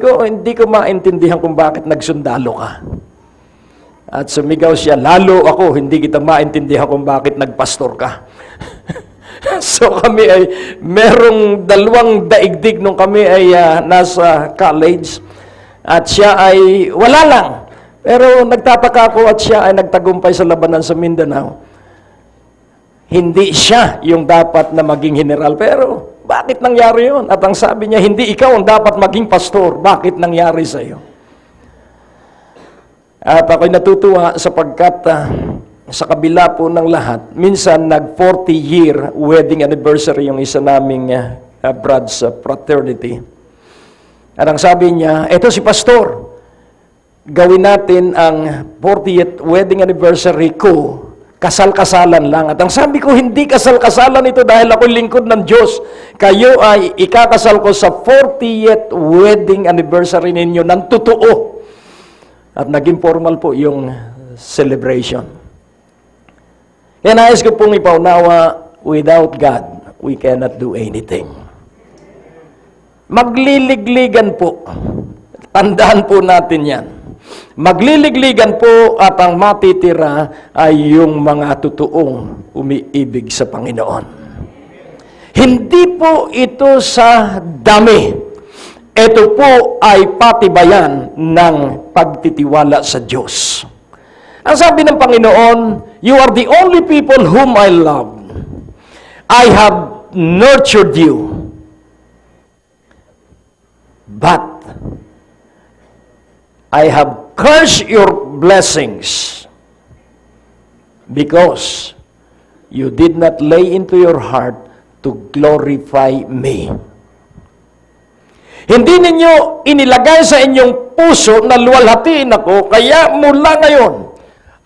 ko, hindi ko maintindihan kung bakit nagsundalo ka. At sumigaw siya, lalo ako, hindi kita maintindihan kung bakit nagpastor ka. So kami ay, merong 2 daigdig nung kami ay nasa college. At siya ay, wala lang. Pero nagtataka ako at siya ay nagtagumpay sa labanan sa Mindanao. Hindi siya yung dapat na maging general. Pero bakit nangyari yun? At ang sabi niya, hindi ikaw ang dapat maging pastor. Bakit nangyari sa iyo? At ako'y natutuwa sapagkat sa kabila po ng lahat, minsan nag-40-year wedding anniversary yung isa naming Brad's fraternity. At ang sabi niya, eto si pastor, gawin natin ang 40th wedding anniversary ko, kasal-kasalan lang. At ang sabi ko, hindi kasal-kasalan ito dahil ako'y lingkod ng Diyos. Kayo ay ikakasal ko sa 40th wedding anniversary ninyo ng totoo. At naging formal po yung celebration. Kaya nais ko pong ipaunawa, without God, we cannot do anything. Magliligligan po. Tandaan po natin yan. Magliligligan po at ang matitira ay yung mga totoong umiibig sa Panginoon. Hindi po ito sa dami. Ito po ay patibayan ng pagtitiwala sa Diyos. Ang sabi ng Panginoon, you are the only people whom I love. I have nurtured you. But I have cursed your blessings because you did not lay into your heart to glorify me. Hindi ninyo inilagay sa inyong puso na luwalhatiin ako, kaya mula ngayon,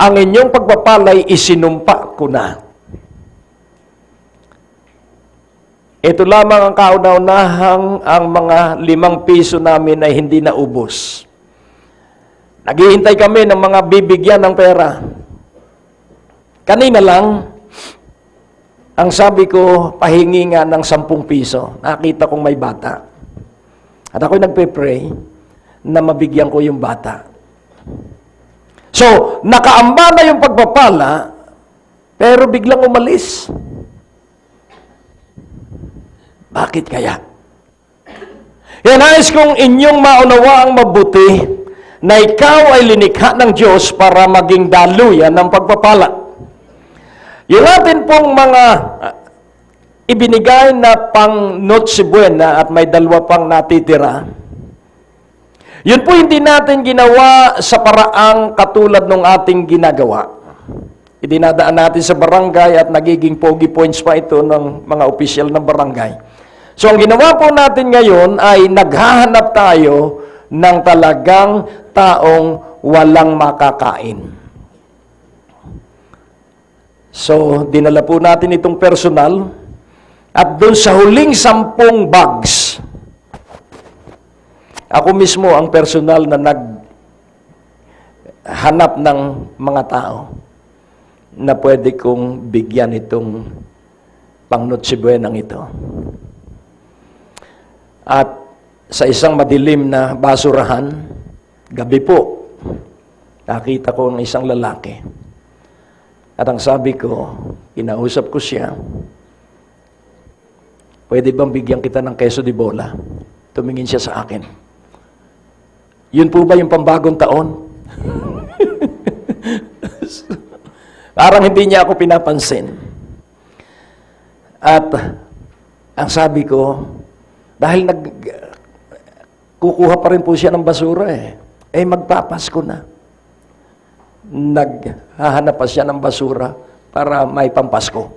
ang inyong pagpapalay isinumpa ko na. Ito lamang ang kauna-unahang ang mga 5 piso namin ay hindi naubos. Naghihintay kami ng mga bibigyan ng pera. Kanina lang, ang sabi ko, pahingi nga ng 10 piso. Nakita kong may bata. At ako'y nagpe-pray na mabigyan ko yung bata. So, nakaamba na yung pagpapala, pero biglang umalis. Bakit kaya? Yan, nais kong inyong maunawa ang mabuti na ikaw ay linikha ng Diyos para maging daluyan ng pagpapala. Yung atin pong mga ibinigay na pang Noche Buena at may 2 pang natitira, yun po hindi natin ginawa sa paraang katulad ng ating ginagawa. Idinadaan natin sa barangay at nagiging pogi points pa ito ng mga opisyal ng barangay. So ang ginawa po natin ngayon ay naghahanap tayo ng talagang taong walang makakain. So dinala po natin itong personal at doon sa huling 10 bags, ako mismo ang personal na naghanap ng mga tao na pwede kong bigyan itong pang Noche Buenang ito. At sa isang madilim na basurahan, gabi po, nakita ko ang isang lalaki. At ang sabi ko, kinausap ko siya, pwede bang bigyan kita ng queso de bola? Tumingin siya sa akin. Yun po ba yung pambagong taon? Parang hindi niya ako pinapansin. At ang sabi ko, dahil kukuha pa rin po siya ng basura magpapasko na. Naghahanap pa siya ng basura para may pampasko.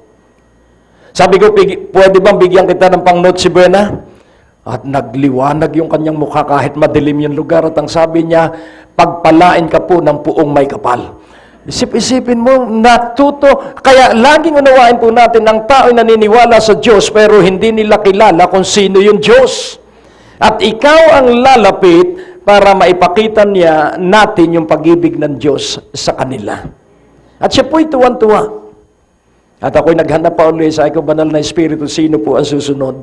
Sabi ko, pwede bang bigyan kita ng pang Noche Buena? At nagliwanag yung kanyang mukha kahit madilim yung lugar. At ang sabi niya, pagpalain ka po ng puong may kapal. Isip-isipin mo, natuto. Kaya laging unawain po natin ang tao naniniwala sa Diyos pero hindi nila kilala kung sino yung Diyos. At ikaw ang lalapit para maipakita niya natin yung pag-ibig ng Diyos sa kanila. At siya po'y tuwan-tuwa. At ako'y naghanap pa ulit sa ikaw banal na Espiritu, sino po ang susunod?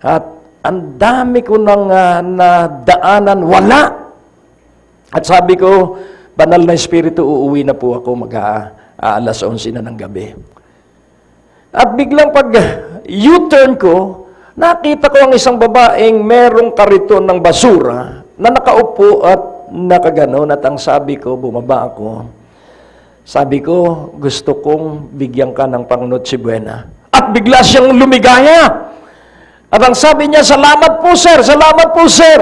At Ang dami ko nang nadaanan, wala. At sabi ko, banal na Espiritu, uuwi na po ako alas 11 na ng gabi. At biglang pag U-turn ko, nakita ko ang isang babaeng merong kariton ng basura na nakaupo at nakaganon. At ang sabi ko, bumaba ako. Sabi ko, gusto kong bigyan ka ng pang Noche Buena. At bigla siyang lumigaya. At ang sabi niya, salamat po sir, salamat po sir.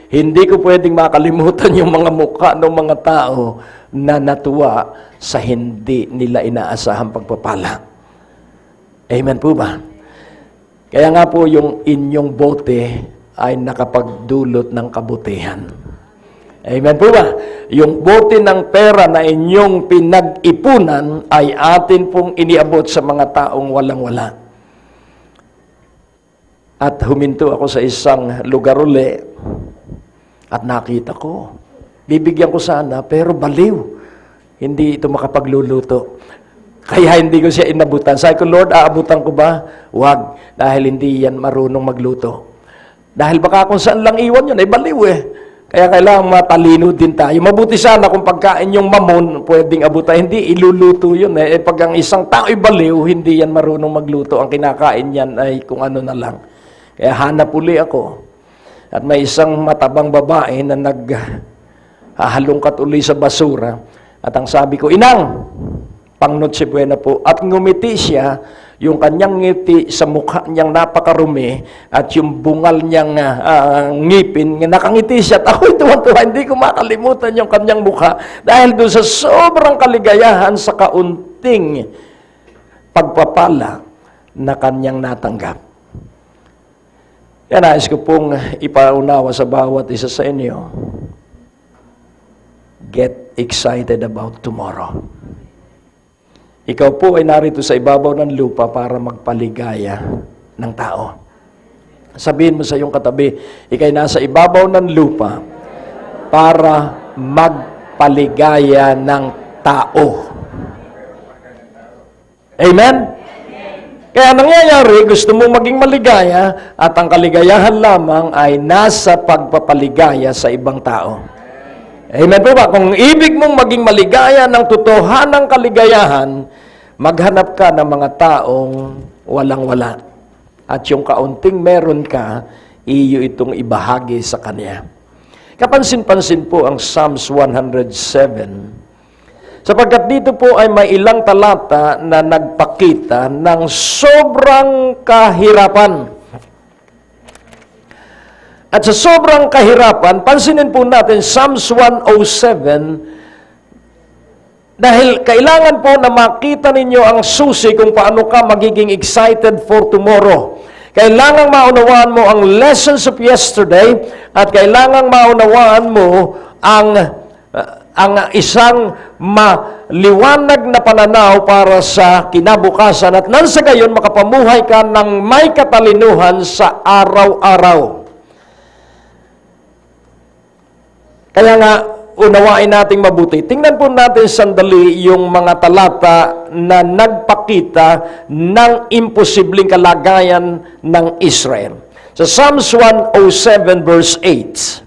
Hindi ko pwedeng makalimutan yung mga mukha ng mga tao na natuwa sa hindi nila inaasahang pagpapala. Amen po ba? Kaya nga po yung inyong bote ay nakapagdulot ng kabutihan. Amen po ba? Yung bote ng pera na inyong pinag-ipunan ay atin pong iniabot sa mga taong walang-wala. At huminto ako sa isang lugar uli at nakita ko. Bibigyan ko sana, pero baliw. Hindi ito makapagluluto. Kaya hindi ko siya inabutan. Sabi ko, Lord, aabutan ko ba? Wag, dahil hindi yan marunong magluto. Dahil baka kung saan lang iwan yun, ay baliw eh. Kaya kailangan matalino din tayo. Mabuti sana kung pagkain yung mamon, pwedeng abutan. Hindi, iluluto yun eh. Pag ang isang tao ay baliw, hindi yan marunong magluto. Ang kinakain yan ay kung ano na lang. Kaya hanap uli ako. At may isang matabang babae na naghahalongkat uli sa basura. At ang sabi ko, Inang, pang Noche Buena po. At ngumiti siya, yung kanyang ngiti sa mukha niyang napakarumi at yung bungal niyang ngipin, nakangiti siya. At ako'y tuwan-tuwa, hindi ko makalimutan yung kanyang mukha dahil doon sa sobrang kaligayahan sa kaunting pagpapala na kanyang natanggap. Yan, nais ko pong ipaunawa sa bawat isa sa inyo. Get excited about tomorrow. Ikaw po ay narito sa ibabaw ng lupa para magpaligaya ng tao. Sabihin mo sa iyong katabi, ikay nasa ibabaw ng lupa para magpaligaya ng tao. Amen? Kaya nangyayari, gusto mong maging maligaya at ang kaligayahan lamang ay nasa pagpapaligaya sa ibang tao. Amen po ba? Kung ibig mong maging maligaya ng totohanang kaligayahan, maghanap ka ng mga taong walang-wala. At yung kaunting meron ka, iyo itong ibahagi sa Kanya. Kapansin-pansin po ang Psalms 107. Sapagkat dito po ay may ilang talata na nagpakita ng sobrang kahirapan. At sa sobrang kahirapan, pansinin po natin Psalms 107, dahil kailangan po na makita ninyo ang susi kung paano ka magiging excited for tomorrow. Kailangan maunawaan mo ang lessons of yesterday at kailangan maunawaan mo ang isang maliwanag na pananaw para sa kinabukasan at nang sa gayon makapamuhay ka ng may katalinuhan sa araw-araw. Kaya nga, unawain nating mabuti. Tingnan po natin sandali yung mga talata na nagpakita ng imposibleng kalagayan ng Israel. Sa Psalms 107 verse 8.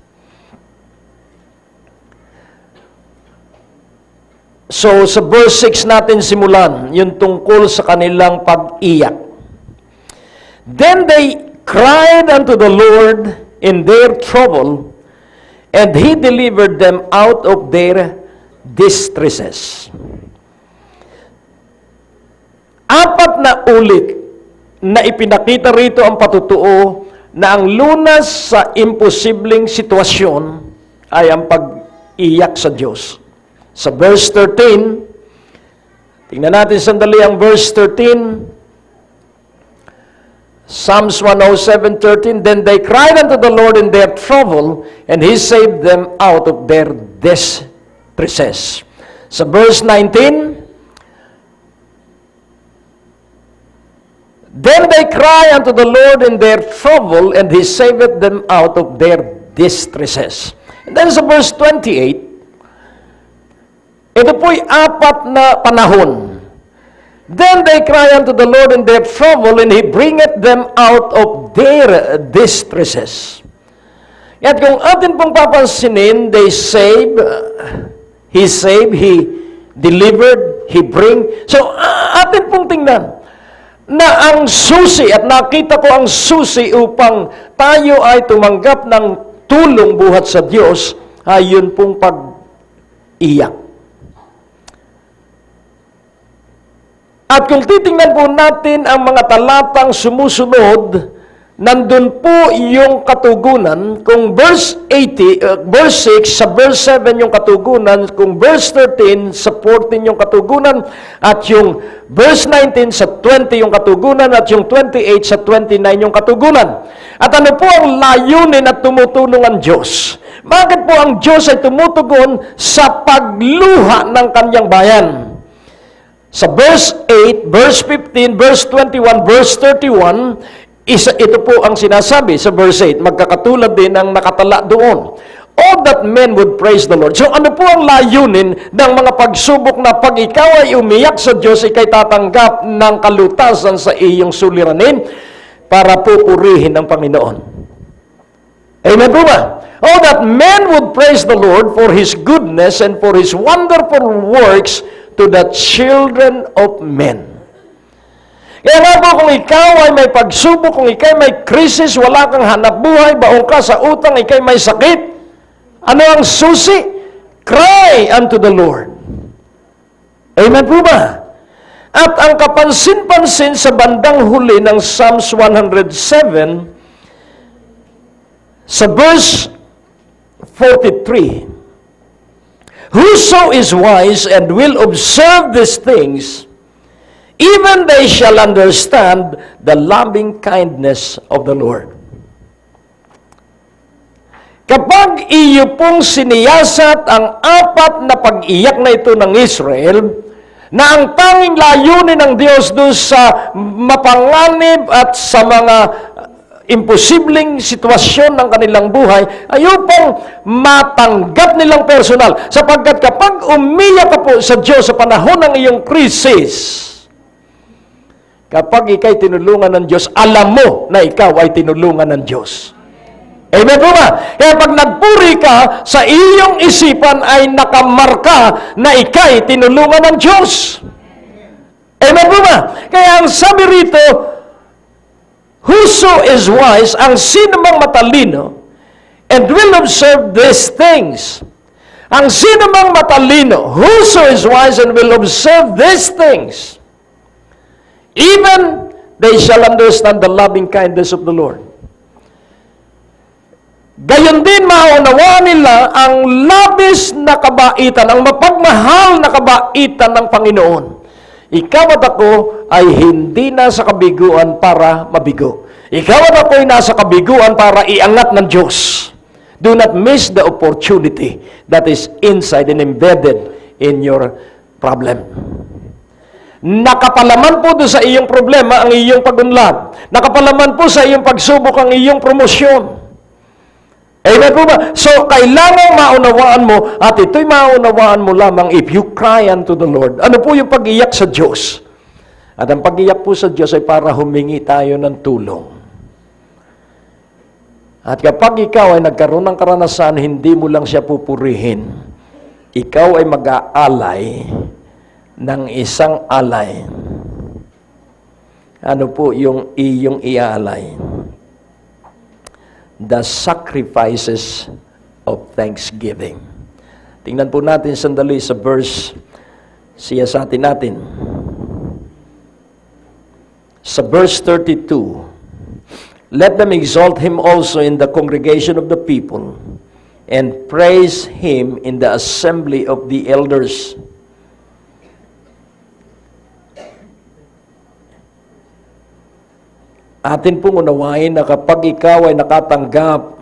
So, sa verse 6 natin simulan, yung tungkol sa kanilang pag-iyak. Then they cried unto the Lord in their trouble, and He delivered them out of their distresses. Apat na ulit na ipinakita rito ang patutuo na ang lunas sa imposibleng sitwasyon ay ang pag-iyak sa Diyos. Sa verse 13, tingnan natin sandali ang verse 13, Psalms 107:13, then they cried unto the Lord in their trouble, and He saved them out of their distresses. Sa verse 19, then they cry unto the Lord in their trouble, and He saved them out of their distresses. And then sa verse 28, ito po'y apat na panahon Then they cry unto the Lord in their trouble, and He bringeth them out of their distresses. At kung atin pong papansinin, they save, He saved, He delivered, He bring. So, atin pong tingnan na ang susi, at nakita ko ang susi upang tayo ay tumanggap ng tulong buhat sa Diyos, ay yun pong pag-iyak. At kung titingnan po natin ang mga talatang sumusunod, nandun po yung katugunan. Kung verse 6, sa verse 7 yung katugunan, kung verse 13, sa 14 yung katugunan, at yung verse 19 sa 20 yung katugunan, at yung 28 sa 29 yung katugunan. At ano po ang layunin at tumutulong ang Diyos? Bakit po ang Diyos ay tumutugon sa pagluha ng kanyang bayan? Sa verse 8, verse 15, verse 21, verse 31, ito po ang sinasabi sa verse 8, magkakatulad din ang nakatala doon. All that men would praise the Lord. So ano po ang layunin ng mga pagsubok na pag ikaw ay umiyak sa Diyos, ikay tatanggap ng kalutasan sa iyong suliranin para pupurihin ng Panginoon. Amen po ba? Oh, that men would praise the Lord for His goodness and for His wonderful works to the children of men. Kaya nga po, kung ikaw ay may pagsubok, kung ikaw may krisis, wala kang hanap buhay, baong ka sa utang, ikaw may sakit, ano ang susi? Cry unto the Lord. Amen po ba? At ang kapansin-pansin sa bandang huli ng Psalms 107, sa verse 43, whoso is wise and will observe these things, even they shall understand the loving kindness of the Lord. Kapag iyo pong siniyasat ang apat na pag-iyak na ito ng Israel, na ang tanging layunin ng Diyos doon sa mapanganib at sa mga imposibleng sitwasyon ng kanilang buhay, ay upang matanggap nilang personal. Sapagkat kapag umiyak ka po sa Diyos sa panahon ng iyong krisis, kapag ikay tinulungan ng Diyos, alam mo na ikaw ay tinulungan ng Diyos. Amen po ba? Kaya pag nagpuri ka, sa iyong isipan ay nakamarka na ikay tinulungan ng Diyos. Amen po ba? Kaya ang sabi rito, whoso is wise, ang sino mang matalino, and will observe these things. Ang sino mang matalino, whoso is wise and will observe these things, even they shall understand the loving kindness of the Lord. Gayon din maunawaan nila ang labis na kabaitan, ang mapagmahal na kabaitan ng Panginoon. Ikaw at ako ay hindi nasa kabiguan para mabigo. Ikaw at ako ay nasa kabiguan para iangat ng Diyos. Do not miss the opportunity that is inside and embedded in your problem. Nakapalaman po doon sa iyong problema ang iyong pagunlad. Nakapalaman po sa iyong pagsubok ang iyong promosyon. Amen po ba? So, kailangan maunawaan mo, at ito'y maunawaan mo lamang if you cry unto the Lord. Ano po yung pag-iyak sa Diyos? At ang pag-iyak po sa Diyos ay para humingi tayo ng tulong. At kapag ikaw ay nagkaroon ng karanasan, hindi mo lang siya pupurihin. Ikaw ay mag-aalay ng isang alay. Ano po yung iyong iaalay? The sacrifices of thanksgiving. Tingnan po natin sandali sa verse, siyasatin natin. Sa verse 32, let them exalt Him also in the congregation of the people, and praise Him in the assembly of the elders. Atin pong unawain na kapag ikaw ay nakatanggap